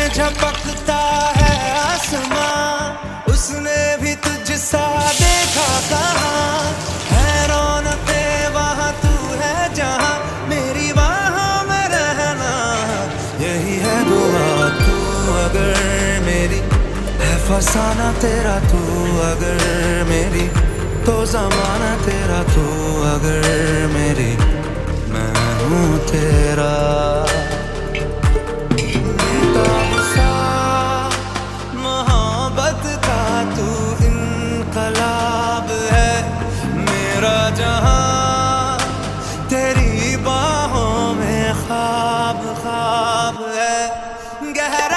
झपकता है आसमां, उसने भी तुझसा देखा कहाँ। है रौनके वहाँ तू है जहाँ, मेरी वहाँ में रहना यही है दुआ। तू अगर मेरी है फसाना तेरा, तू अगर मेरी तो ज़माना तेरा, तू अगर मेरी मैं हूँ तेरा। मोहब्बत का तू इनकलाब है, मेरा जहां तेरी बाहों में ख्वाब ख्वाब है। गहरा